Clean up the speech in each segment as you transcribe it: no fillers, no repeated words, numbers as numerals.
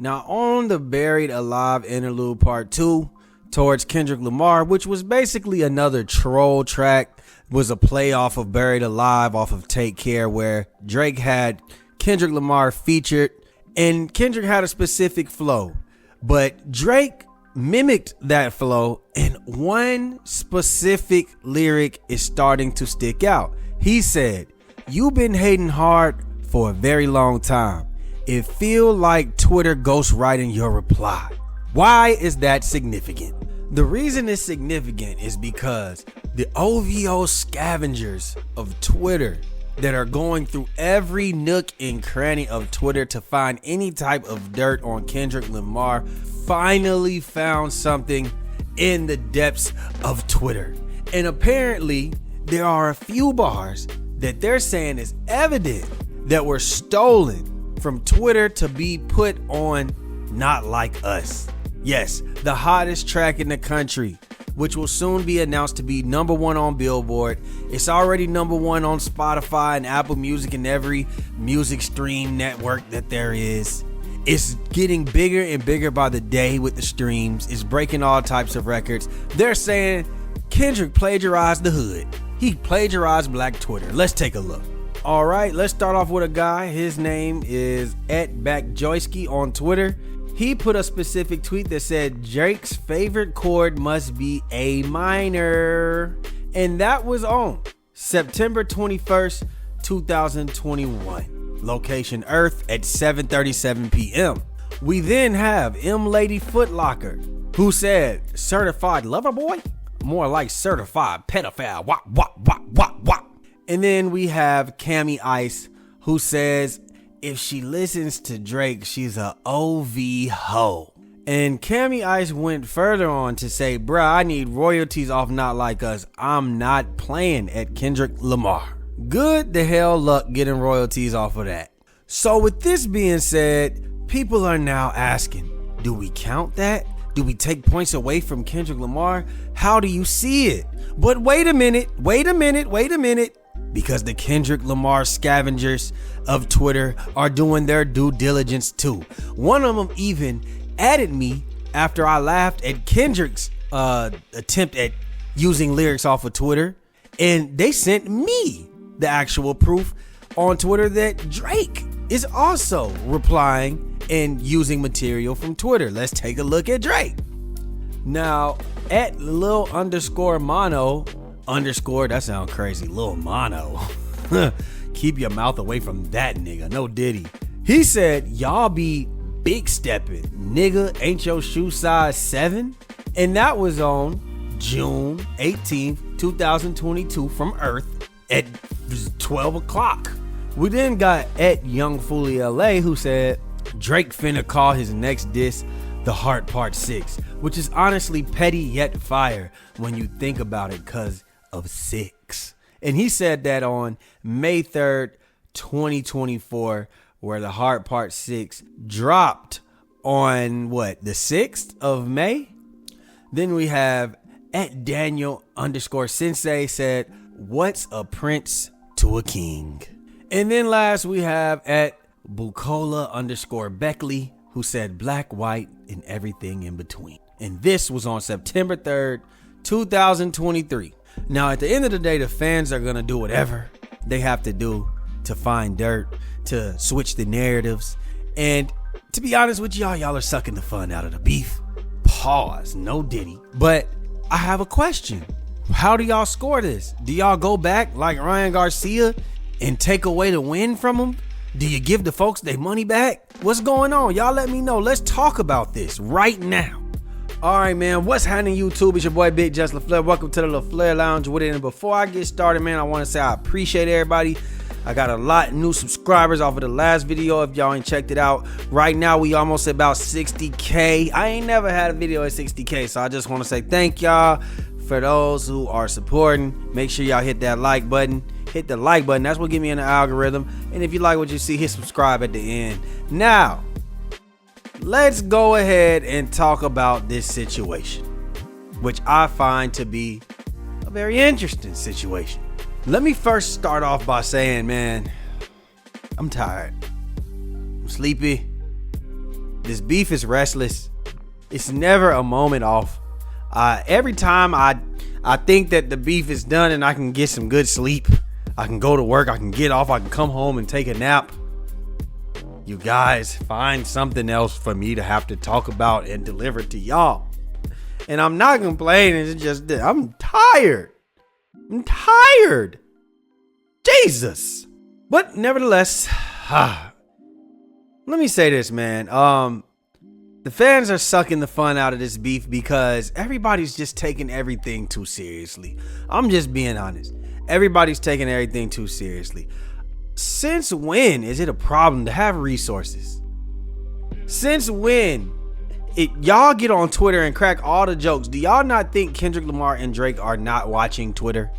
Now on the Buried Alive interlude part 2 towards Kendrick Lamar, which was basically another troll track, was a play off of Buried Alive off of Take Care, where Drake had Kendrick Lamar featured, and Kendrick had a specific flow, but Drake mimicked that flow, and one specific lyric is starting to stick out. He said, "You've been hating hard for a very long time. It feel like Twitter ghostwriting your reply." Why is that significant? The reason it's significant is because the OVO scavengers of Twitter that are going through every nook and cranny of Twitter to find any type of dirt on Kendrick Lamar finally found something in the depths of Twitter. And apparently there are a few bars that they're saying is evident that were stolen from Twitter to be put on Not Like Us. Yes, the hottest track in the country, which will soon be announced to be #1 on Billboard. It's already #1 on Spotify and Apple Music and every music stream network that there is. It's getting bigger and bigger by the day with the streams. It's breaking all types of records. They're saying Kendrick plagiarized the hood. He plagiarized Black Twitter. Let's take a look. All right, let's start off with a guy. His name is @BackJoyski on Twitter. He put a specific tweet that said Drake's favorite chord must be A minor. And that was on September 21st, 2021. Location Earth at 7:37 p.m. We then have M Lady Footlocker, who said certified lover boy? More like certified pedophile. Wop, wop, wop, wop, wop. And then we have Cammy Ice, who says if she listens to Drake, she's a OV hoe. And Cammy Ice went further on to say, bruh, I need royalties off Not Like Us. I'm not playing at Kendrick Lamar. Good the hell luck getting royalties off of that. So with this being said, people are now asking, do we count that? Do we take points away from Kendrick Lamar? How do you see it? But wait a minute. Because the Kendrick Lamar scavengers of Twitter are doing their due diligence too. One of them even added me after I laughed at Kendrick's attempt at using lyrics off of Twitter. And they sent me the actual proof on Twitter that Drake is also replying and using material from Twitter. Let's take a look at Drake. Now, @Lil_Mono_ that sounds crazy. Lil Mono. Keep your mouth away from that nigga. No Diddy. He said, y'all be big stepping. Nigga, ain't your shoe size 7? And that was on June 18th, 2022 from Earth at 12 o'clock. We then got @YoungFoolieLA, who said, Drake finna call his next diss The Heart Part 6, which is honestly petty yet fire when you think about it because of 6. And he said that on May 3rd, 2024, where The Heart Part 6 dropped on the 6th of May. Then we have @Daniel_Sensei said, what's a prince to a king? And then last we have @Bukola_Beckley, who said black, white, and everything in between. And this was on September 3rd, 2023. Now, at the end of the day, the fans are going to do whatever they have to do to find dirt, to switch the narratives. And to be honest with y'all are sucking the fun out of the beef. Pause. No Diddy. But I have a question. How do y'all score this? Do y'all go back like Ryan Garcia and take away the win from them? Do you give the folks their money back? What's going on? Y'all let me know. Let's talk about this right now. All right, man. What's happening, YouTube? It's your boy, Big Just LaFlare. Welcome to the LaFlare Lounge with it. And before I get started, man, I want to say I appreciate everybody. I got a lot of new subscribers off of the last video. If y'all ain't checked it out, right now we almost about 60K. I ain't never had a video at 60K, so I just want to say thank y'all for those who are supporting. Make sure y'all hit that like button. Hit the like button. That's what get me in the algorithm. And if you like what you see, hit subscribe at the end. Now, let's go ahead and talk about this situation, which I find to be a very interesting situation. Let me first start off by saying, man, I'm tired. I'm sleepy. This beef is restless. It's never a moment off. Every time I think that the beef is done and I can get some good sleep, I can go to work, I can get off, I can come home and take a nap, you guys find something else for me to have to talk about and deliver to y'all. And I'm not complaining, it's just that I'm tired. Jesus. But nevertheless, let me say this, man. The fans are sucking the fun out of this beef because everybody's just taking everything too seriously. I'm just being honest. Everybody's taking everything too seriously. Since when is it a problem to have resources? Since when? Y'all get on Twitter and crack all the jokes. Do y'all not think Kendrick Lamar and Drake are not watching Twitter?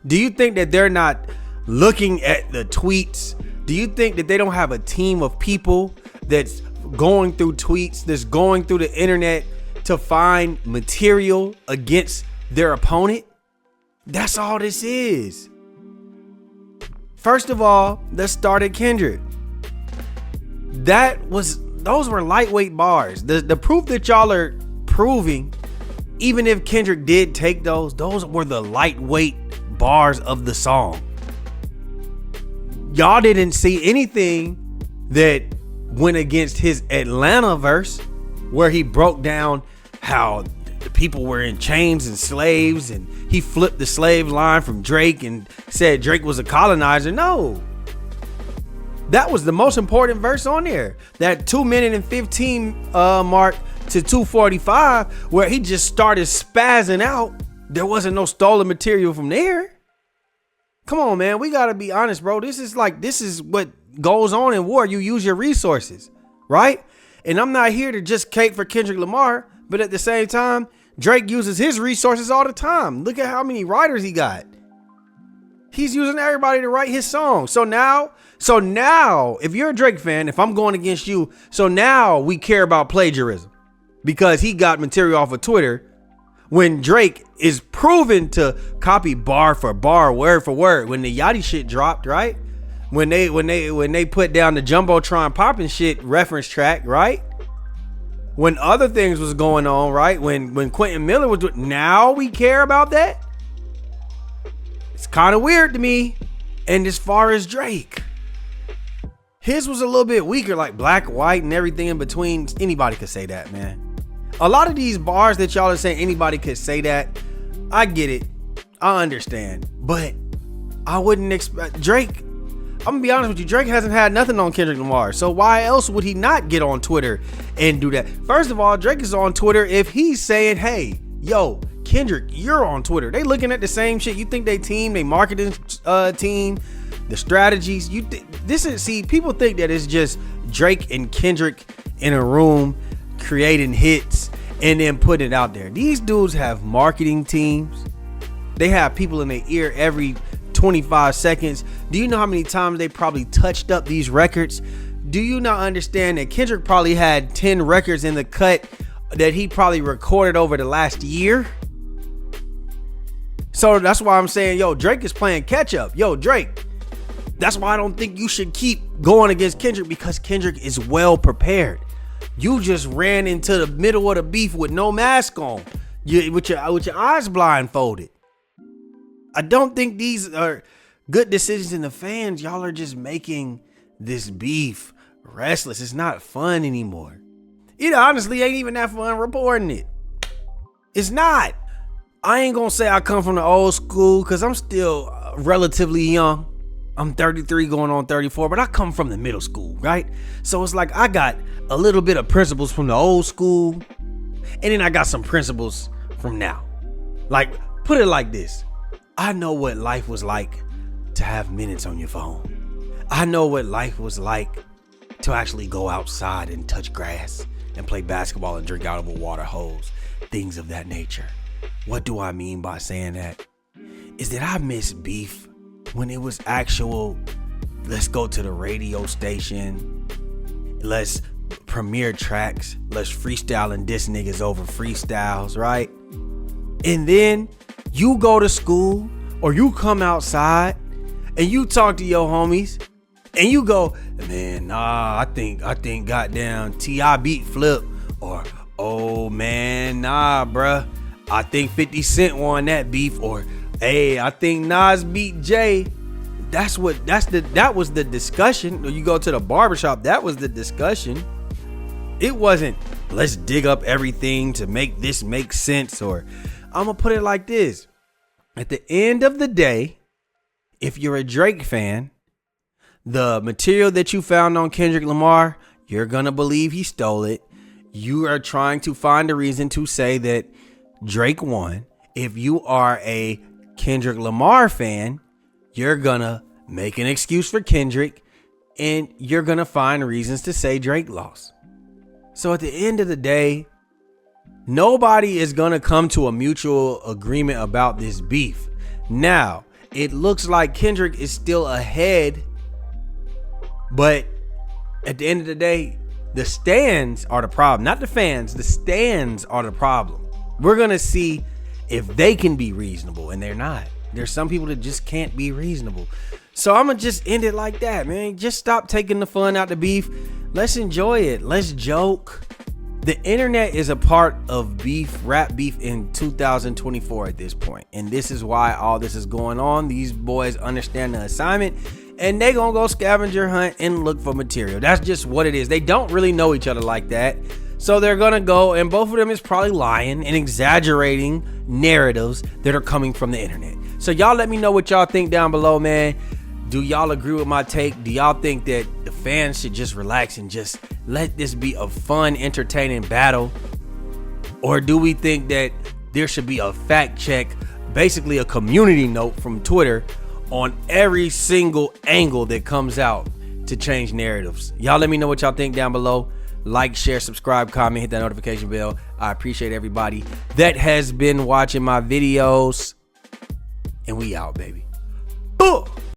Do you think that they're not looking at the tweets? Do you think that they don't have a team of people that's going through tweets, that's going through the internet to find material against their opponent? That's all this is. First of all, let's start at Kendrick. Those were lightweight bars. The proof that y'all are proving, even if Kendrick did take those were the lightweight bars of the song. Y'all didn't see anything that went against his Atlanta verse, where he broke down how the people were in chains and slaves, and he flipped the slave line from Drake and said Drake was a colonizer. No. That was the most important verse on there. That 2 minute and 15 mark to 2:45, where he just started spazzing out. There wasn't no stolen material from there. Come on, man. We got to be honest, bro. This is what goes on in war. You use your resources, right? And I'm not here to just cape for Kendrick Lamar, but at the same time, Drake uses his resources all the time. Look at how many writers he got. He's using everybody to write his song. So now, if you're a Drake fan, if I'm going against you, so now we care about plagiarism because he got material off of Twitter when Drake is proven to copy bar for bar, word for word. When the Yachty shit dropped, right? When they put down the Jumbotron popping shit reference track, right? When other things was going on, right? When Quentin Miller was doing, now we care about that? It's kind of weird to me. And as far as Drake, his was a little bit weaker, like black, white, and everything in between. Anybody could say that, man. A lot of these bars that y'all are saying anybody could say that, I get it. I understand. But I wouldn't expect Drake. I'm gonna be honest with you, Drake hasn't had nothing on Kendrick Lamar. So why else would he not get on Twitter and do that? First of all, Drake is on Twitter if he's saying, hey, yo, Kendrick, you're on Twitter. They looking at the same shit. You think they marketing team, the strategies. People think that it's just Drake and Kendrick in a room creating hits and then putting it out there. These dudes have marketing teams. They have people in their ear every 25 seconds. Do you know how many times they probably touched up these records? Do you not understand that Kendrick probably had 10 records in the cut that he probably recorded over the last year? So that's why I'm saying, yo, Drake is playing catch up. Yo, Drake, that's why I don't think you should keep going against Kendrick, because Kendrick is well prepared. You just ran into the middle of the beef with no mask on, with your eyes blindfolded. I don't think these are good decisions in the fans. Y'all are just making this beef restless. It's not fun anymore. It honestly ain't even that fun reporting it. It's not. I ain't gonna say I come from the old school because I'm still relatively young. I'm 33 going on 34, but I come from the middle school, right? So it's like I got a little bit of principles from the old school, and then I got some principles from now. Like, put it like this. I know what life was like to have minutes on your phone. I know what life was like to actually go outside and touch grass and play basketball and drink out of a water hose, things of that nature. What do I mean by saying that? Is that I miss beef when it was actual, let's go to the radio station, let's premiere tracks, let's freestyle and diss niggas over freestyles, right? And then you go to school or you come outside and you talk to your homies and you go, man, nah, I think goddamn T.I. beat Flip, or oh man, nah, bruh, I think 50 Cent won that beef, or hey, I think Nas beat Jay. That was the discussion. You go to the barbershop, that was the discussion. It wasn't, let's dig up everything to make this make sense, or I'm gonna put it like this. At the end of the day, if you're a Drake fan, the material that you found on Kendrick Lamar, you're gonna believe he stole it. You are trying to find a reason to say that Drake won. If you are a Kendrick Lamar fan, you're gonna make an excuse for Kendrick, and you're gonna find reasons to say Drake lost. So at the end of the day, nobody is gonna come to a mutual agreement about this beef. Now, it looks like Kendrick is still ahead, but at the end of the day, the stands are the problem, not the fans. The stands are the problem. We're gonna see if they can be reasonable, and they're not. There's some people that just can't be reasonable. So I'm gonna just end it like that, man. Just stop taking the fun out the beef. Let's enjoy it. Let's joke. The internet is a part of beef, rap beef in 2024 at this point. And this is why all this is going on. These boys understand the assignment, and they gonna go scavenger hunt and look for material. That's just what it is. They don't really know each other like that. So they're gonna go, and both of them is probably lying and exaggerating narratives that are coming from the internet. So y'all let me know what y'all think down below, man. Do y'all agree with my take? Do y'all think that the fans should just relax and just let this be a fun, entertaining battle? Or do we think that there should be a fact check, basically a community note from Twitter on every single angle that comes out to change narratives? Y'all let me know what y'all think down below. Like, share, subscribe, comment, hit that notification bell. I appreciate everybody that has been watching my videos. And we out, baby.